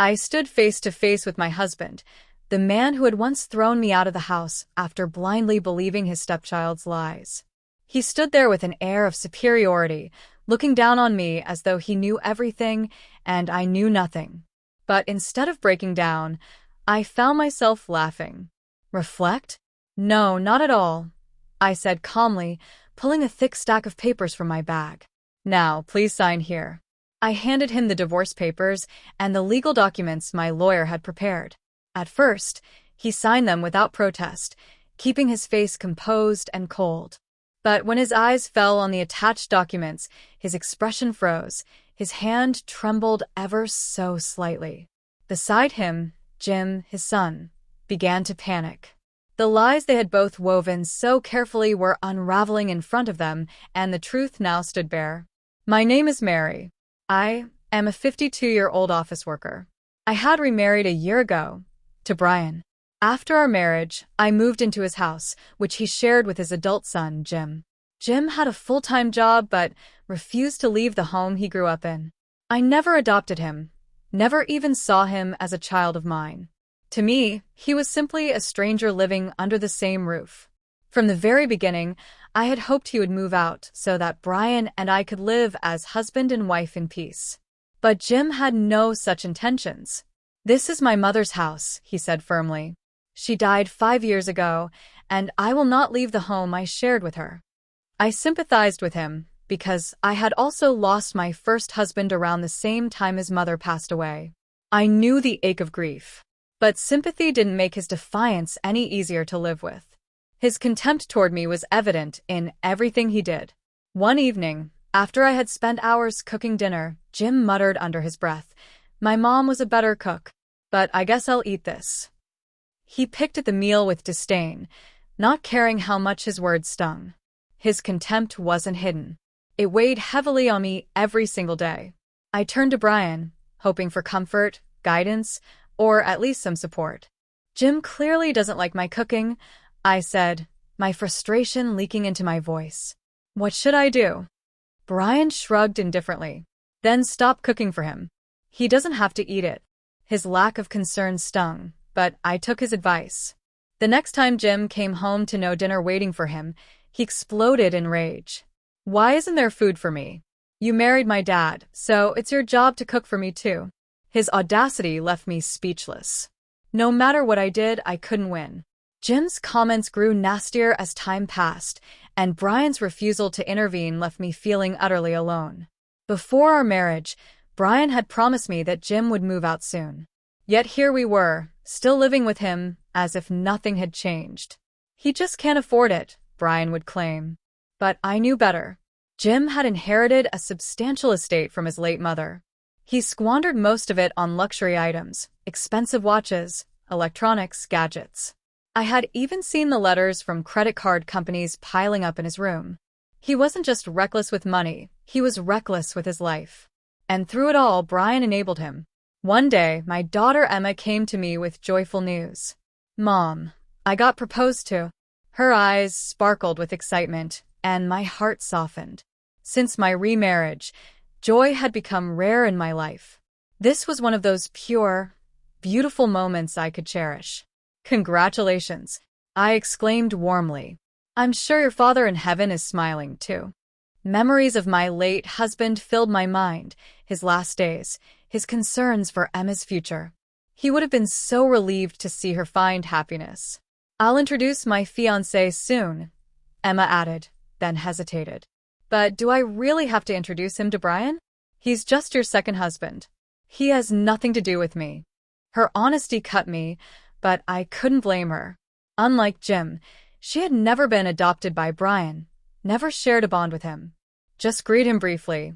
I stood face to face with my husband, the man who had once thrown me out of the house after blindly believing his stepchild's lies. He stood there with an air of superiority, looking down on me as though he knew everything and I knew nothing. But instead of breaking down, I found myself laughing. Reflect? No, not at all, I said calmly, pulling a thick stack of papers from my bag. Now, please sign here. I handed him the divorce papers and the legal documents my lawyer had prepared. At first, he signed them without protest, keeping his face composed and cold. But when his eyes fell on the attached documents, his expression froze, his hand trembled ever so slightly. Beside him, Jim, his son, began to panic. The lies they had both woven so carefully were unraveling in front of them, and the truth now stood bare. My name is Mary. I am a 52-year-old office worker. I had remarried a year ago to Brian. After our marriage, I moved into his house, which he shared with his adult son, Jim. Jim had a full-time job but refused to leave the home he grew up in. I never adopted him, never even saw him as a child of mine. To me, he was simply a stranger living under the same roof. From the very beginning, I had hoped he would move out so that Brian and I could live as husband and wife in peace. But Jim had no such intentions. This is my mother's house, he said firmly. She died 5 years ago, and I will not leave the home I shared with her. I sympathized with him because I had also lost my first husband around the same time his mother passed away. I knew the ache of grief, but sympathy didn't make his defiance any easier to live with. His contempt toward me was evident in everything he did. One evening, after I had spent hours cooking dinner, Jim muttered under his breath, "My mom was a better cook, but I guess I'll eat this." He picked at the meal with disdain, not caring how much his words stung. His contempt wasn't hidden. It weighed heavily on me every single day. I turned to Brian, hoping for comfort, guidance, or at least some support. Jim clearly doesn't like my cooking, I said, my frustration leaking into my voice. What should I do? Brian shrugged indifferently. Then stop cooking for him. He doesn't have to eat it. His lack of concern stung, but I took his advice. The next time Jim came home to no dinner waiting for him, he exploded in rage. Why isn't there food for me? You married my dad, so it's your job to cook for me too. His audacity left me speechless. No matter what I did, I couldn't win. Jim's comments grew nastier as time passed, and Brian's refusal to intervene left me feeling utterly alone. Before our marriage, Brian had promised me that Jim would move out soon. Yet here we were, still living with him, as if nothing had changed. He just can't afford it, Brian would claim. But I knew better. Jim had inherited a substantial estate from his late mother. He squandered most of it on luxury items, expensive watches, electronics, gadgets. I had even seen the letters from credit card companies piling up in his room. He wasn't just reckless with money, he was reckless with his life. And through it all, Brian enabled him. One day, my daughter Emma came to me with joyful news. "Mom, I got proposed to." Her eyes sparkled with excitement, and my heart softened. Since my remarriage, joy had become rare in my life. This was one of those pure, beautiful moments I could cherish. "Congratulations," I exclaimed warmly. "I'm sure your father in heaven is smiling, too." Memories of my late husband filled my mind, his last days, his concerns for Emma's future. He would have been so relieved to see her find happiness. "I'll introduce my fiancé soon," Emma added, then hesitated. "But do I really have to introduce him to Brian? He's just your second husband. He has nothing to do with me." Her honesty cut me, but I couldn't blame her. Unlike Jim, she had never been adopted by Brian, never shared a bond with him. "Just greet him briefly,"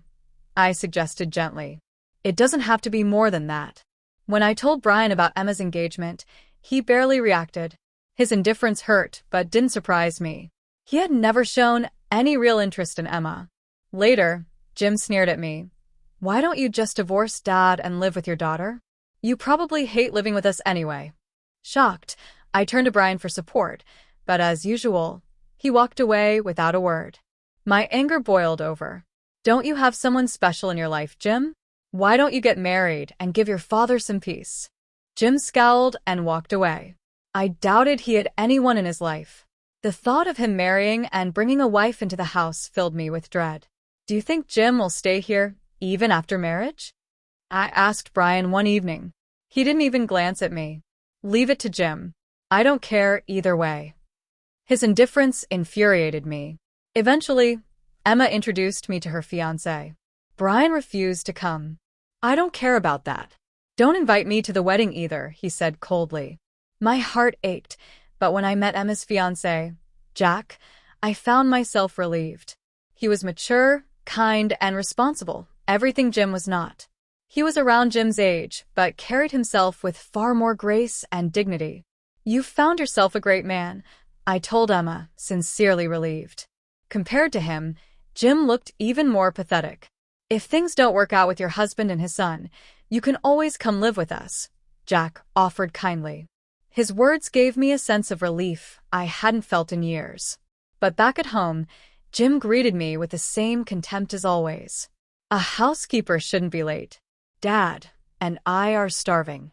I suggested gently. "It doesn't have to be more than that." When I told Brian about Emma's engagement, he barely reacted. His indifference hurt, but didn't surprise me. He had never shown any real interest in Emma. Later, Jim sneered at me. "Why don't you just divorce Dad and live with your daughter? You probably hate living with us anyway." Shocked, I turned to Brian for support, but as usual, he walked away without a word. My anger boiled over. "Don't you have someone special in your life, Jim? Why don't you get married and give your father some peace? Jim scowled and walked away. I doubted he had anyone in his life. The thought of him marrying and bringing a wife into the house filled me with dread. Do you think Jim will stay here, even after marriage? I asked Brian one evening. He didn't even glance at me. Leave it to Jim. I don't care either way. His indifference infuriated me. Eventually, Emma introduced me to her fiancé. Brian refused to come. I don't care about that. Don't invite me to the wedding either, he said coldly. My heart ached, but when I met Emma's fiancé, Jack, I found myself relieved. He was mature, kind, and responsible, everything Jim was not. He was around Jim's age, but carried himself with far more grace and dignity. You've found yourself a great man, I told Emma, sincerely relieved. Compared to him, Jim looked even more pathetic. If things don't work out with your husband and his son, you can always come live with us, Jack offered kindly. His words gave me a sense of relief I hadn't felt in years. But back at home, Jim greeted me with the same contempt as always. A housekeeper shouldn't be late. Dad and I are starving.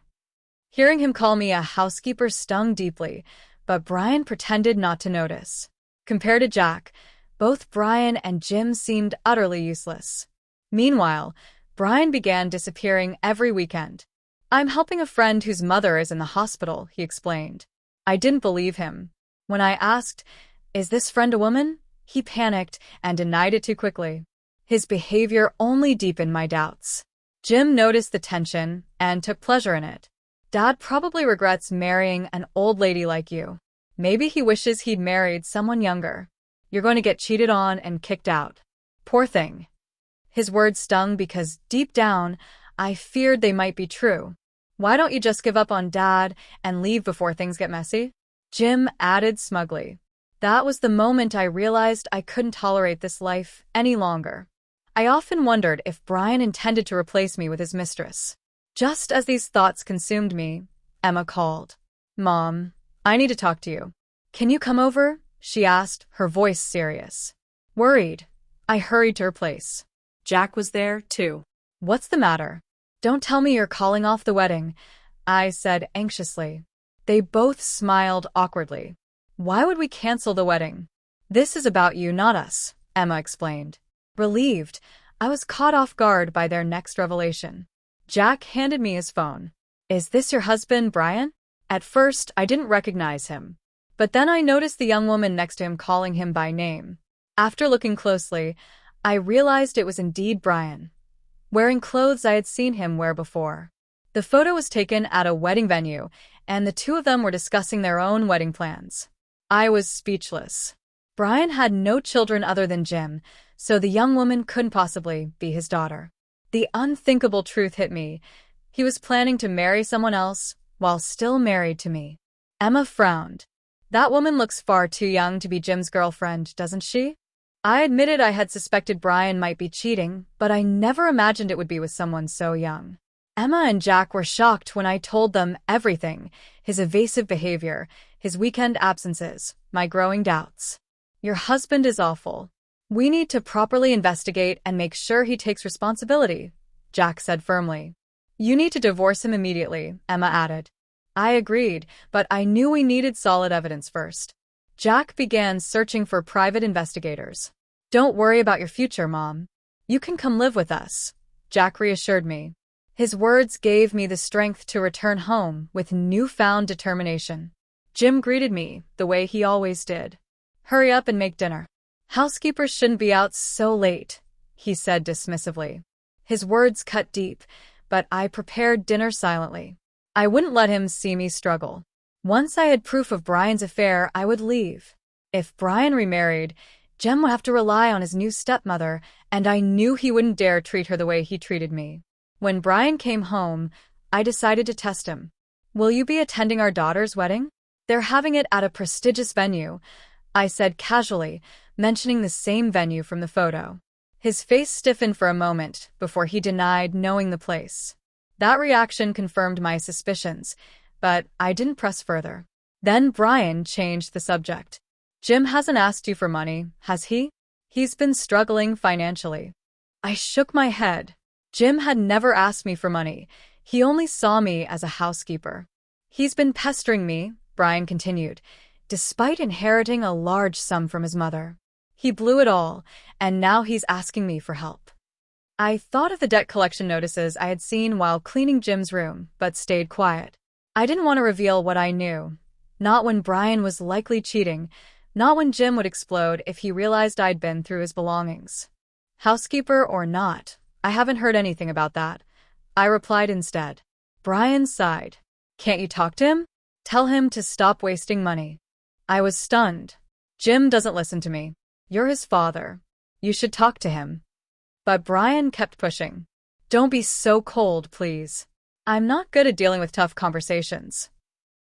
Hearing him call me a housekeeper stung deeply, but Brian pretended not to notice. Compared to Jack, both Brian and Jim seemed utterly useless. Meanwhile, Brian began disappearing every weekend. I'm helping a friend whose mother is in the hospital, he explained. I didn't believe him. When I asked, is this friend a woman? He panicked and denied it too quickly. His behavior only deepened my doubts. Jim noticed the tension and took pleasure in it. Dad probably regrets marrying an old lady like you. Maybe he wishes he'd married someone younger. You're going to get cheated on and kicked out. Poor thing. His words stung because deep down, I feared they might be true. Why don't you just give up on Dad and leave before things get messy? Jim added smugly. That was the moment I realized I couldn't tolerate this life any longer. I often wondered if Brian intended to replace me with his mistress. Just as these thoughts consumed me, Emma called. Mom, I need to talk to you. Can you come over? She asked, her voice serious. Worried, I hurried to her place. Jack was there, too. What's the matter? Don't tell me you're calling off the wedding, I said anxiously. They both smiled awkwardly. Why would we cancel the wedding? This is about you, not us, Emma explained. Relieved, I was caught off guard by their next revelation. Jack handed me his phone. Is this your husband, Brian? At first, I didn't recognize him. But then I noticed the young woman next to him calling him by name. After looking closely, I realized it was indeed Brian, wearing clothes I had seen him wear before. The photo was taken at a wedding venue, and the two of them were discussing their own wedding plans. I was speechless. Brian had no children other than Jim, so the young woman couldn't possibly be his daughter. The unthinkable truth hit me. He was planning to marry someone else while still married to me. Emma frowned. That woman looks far too young to be Jim's girlfriend, doesn't she? I admitted I had suspected Brian might be cheating, but I never imagined it would be with someone so young. Emma and Jack were shocked when I told them everything, his evasive behavior, his weekend absences, my growing doubts. Your husband is awful. We need to properly investigate and make sure he takes responsibility, Jack said firmly. You need to divorce him immediately, Emma added. I agreed, but I knew we needed solid evidence first. Jack began searching for private investigators. Don't worry about your future, Mom. You can come live with us, Jack reassured me. His words gave me the strength to return home with newfound determination. Jim greeted me the way he always did. Hurry up and make dinner. Housekeepers shouldn't be out so late, he said dismissively. His words cut deep, but I prepared dinner silently. I wouldn't let him see me struggle. Once I had proof of Brian's affair, I would leave. If Brian remarried, Jem would have to rely on his new stepmother, and I knew he wouldn't dare treat her the way he treated me. When Brian came home, I decided to test him. Will you be attending our daughter's wedding? They're having it at a prestigious venue, I said casually, mentioning the same venue from the photo. His face stiffened for a moment before he denied knowing the place. That reaction confirmed my suspicions, but I didn't press further. Then Brian changed the subject. Jim hasn't asked you for money, has he? He's been struggling financially. I shook my head. Jim had never asked me for money. He only saw me as a housekeeper. He's been pestering me, Brian continued, despite inheriting a large sum from his mother. He blew it all, and now he's asking me for help. I thought of the debt collection notices I had seen while cleaning Jim's room, but stayed quiet. I didn't want to reveal what I knew. Not when Brian was likely cheating, not when Jim would explode if he realized I'd been through his belongings. Housekeeper or not, I haven't heard anything about that, I replied instead. Brian sighed. Can't you talk to him? Tell him to stop wasting money. I was stunned. Jim doesn't listen to me. You're his father. You should talk to him. But Brian kept pushing. Don't be so cold, please. I'm not good at dealing with tough conversations.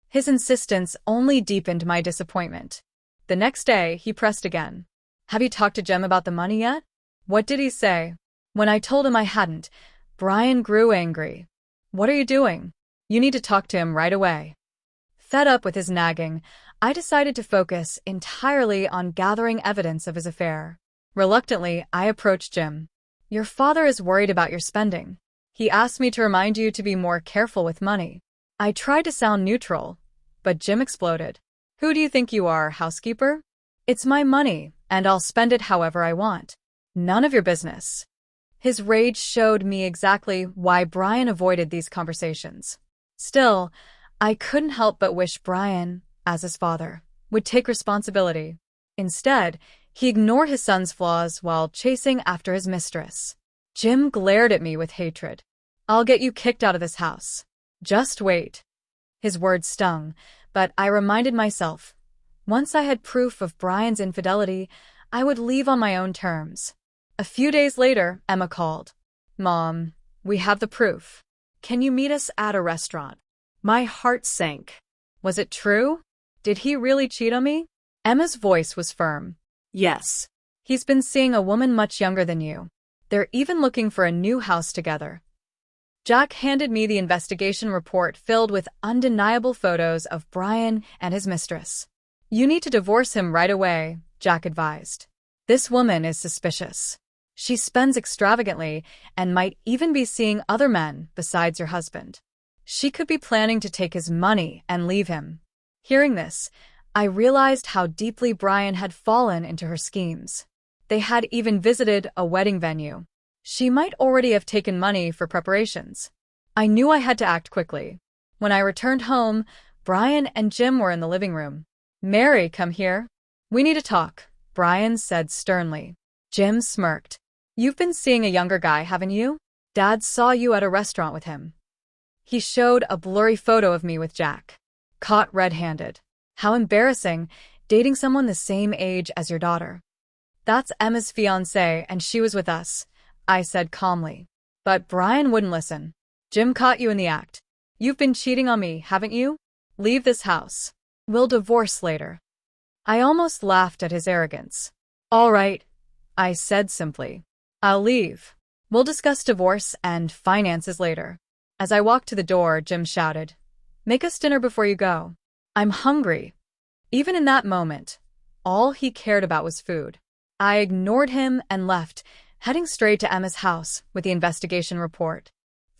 His insistence only deepened my disappointment. The next day, he pressed again. Have you talked to Jim about the money yet? What did he say? When I told him I hadn't, Brian grew angry. What are you doing? You need to talk to him right away. Fed up with his nagging, I decided to focus entirely on gathering evidence of his affair. Reluctantly, I approached Jim. Your father is worried about your spending. He asked me to remind you to be more careful with money. I tried to sound neutral, but Jim exploded. Who do you think you are, housekeeper? It's my money, and I'll spend it however I want. None of your business. His rage showed me exactly why Brian avoided these conversations. Still, I couldn't help but wish Brian, as his father, would take responsibility. Instead, he ignored his son's flaws while chasing after his mistress. Jim glared at me with hatred. I'll get you kicked out of this house. Just wait. His words stung, but I reminded myself, once I had proof of Brian's infidelity, I would leave on my own terms. A few days later, Emma called. Mom, we have the proof. Can you meet us at a restaurant? My heart sank. Was it true? Did he really cheat on me? Emma's voice was firm. Yes. He's been seeing a woman much younger than you. They're even looking for a new house together. Jack handed me the investigation report filled with undeniable photos of Brian and his mistress. You need to divorce him right away, Jack advised. This woman is suspicious. She spends extravagantly and might even be seeing other men besides your husband. She could be planning to take his money and leave him. Hearing this, I realized how deeply Brian had fallen into her schemes. They had even visited a wedding venue. She might already have taken money for preparations. I knew I had to act quickly. When I returned home, Brian and Jim were in the living room. Mary, come here. We need to talk, Brian said sternly. Jim smirked. You've been seeing a younger guy, haven't you? Dad saw you at a restaurant with him. He showed a blurry photo of me with Jack. Caught red-handed. How embarrassing, dating someone the same age as your daughter. That's Emma's fiancé, and she was with us, I said calmly. But Brian wouldn't listen. Jim caught you in the act. You've been cheating on me, haven't you? Leave this house. We'll divorce later. I almost laughed at his arrogance. All right, I said simply. I'll leave. We'll discuss divorce and finances later. As I walked to the door, Jim shouted, Make us dinner before you go. I'm hungry. Even in that moment, all he cared about was food. I ignored him and left, heading straight to Emma's house with the investigation report.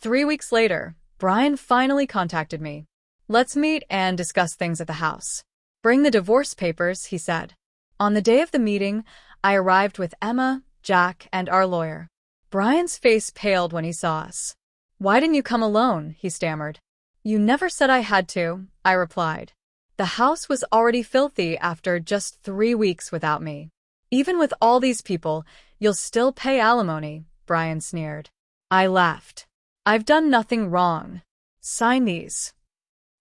3 weeks later, Brian finally contacted me. Let's meet and discuss things at the house. Bring the divorce papers, he said. On the day of the meeting, I arrived with Emma, Jack, and our lawyer. Brian's face paled when he saw us. Why didn't you come alone? He stammered. You never said I had to, I replied. The house was already filthy after just 3 weeks without me. Even with all these people, you'll still pay alimony, Brian sneered. I laughed. I've done nothing wrong. Sign these.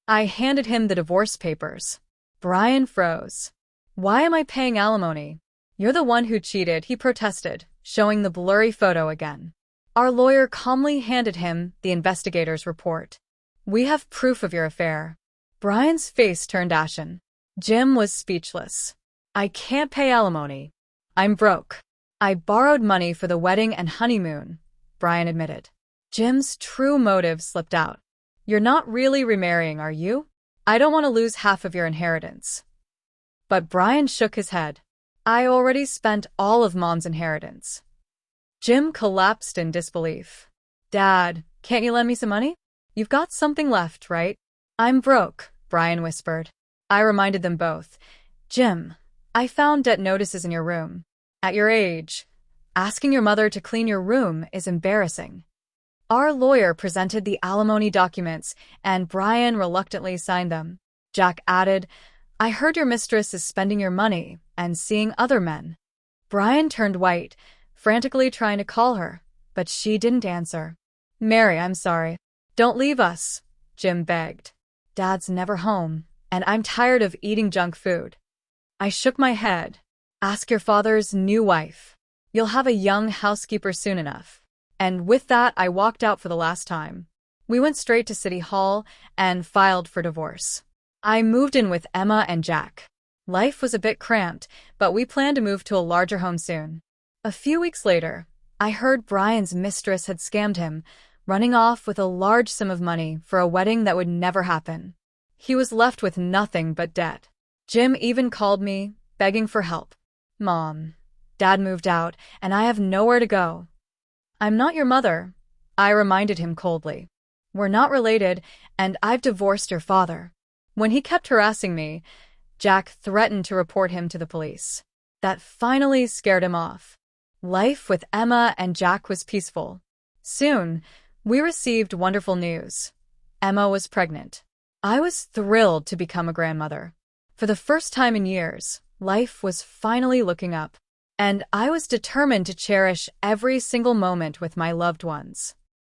I handed him the divorce papers. Brian froze. Why am I paying alimony? You're the one who cheated, he protested, showing the blurry photo again. Our lawyer calmly handed him the investigator's report. We have proof of your affair. Brian's face turned ashen. Jim was speechless. I can't pay alimony. I'm broke. I borrowed money for the wedding and honeymoon, Brian admitted. Jim's true motive slipped out. You're not really remarrying, are you? I don't want to lose half of your inheritance. But Brian shook his head. I already spent all of Mom's inheritance. Jim collapsed in disbelief. Dad, can't you lend me some money? You've got something left, right? I'm broke, Brian whispered. I reminded them both. Jim, I found debt notices in your room. At your age, asking your mother to clean your room is embarrassing. Our lawyer presented the alimony documents, and Brian reluctantly signed them. Jack added, I heard your mistress is spending your money and seeing other men. Brian turned white, frantically trying to call her, but she didn't answer. Mary, I'm sorry. Don't leave us, Jim begged. Dad's never home, and I'm tired of eating junk food. I shook my head. Ask your father's new wife. You'll have a young housekeeper soon enough. And with that, I walked out for the last time. We went straight to City Hall and filed for divorce. I moved in with Emma and Jack. Life was a bit cramped, but we planned to move to a larger home soon. A few weeks later, I heard Brian's mistress had scammed him, running off with a large sum of money for a wedding that would never happen. He was left with nothing but debt. Jim even called me, begging for help. Mom, Dad moved out, and I have nowhere to go. I'm not your mother, I reminded him coldly. We're not related, and I've divorced your father. When he kept harassing me, Jack threatened to report him to the police. That finally scared him off. Life with Emma and Jack was peaceful. Soon, we received wonderful news. Emma was pregnant. I was thrilled to become a grandmother. For the first time in years, life was finally looking up, and I was determined to cherish every single moment with my loved ones.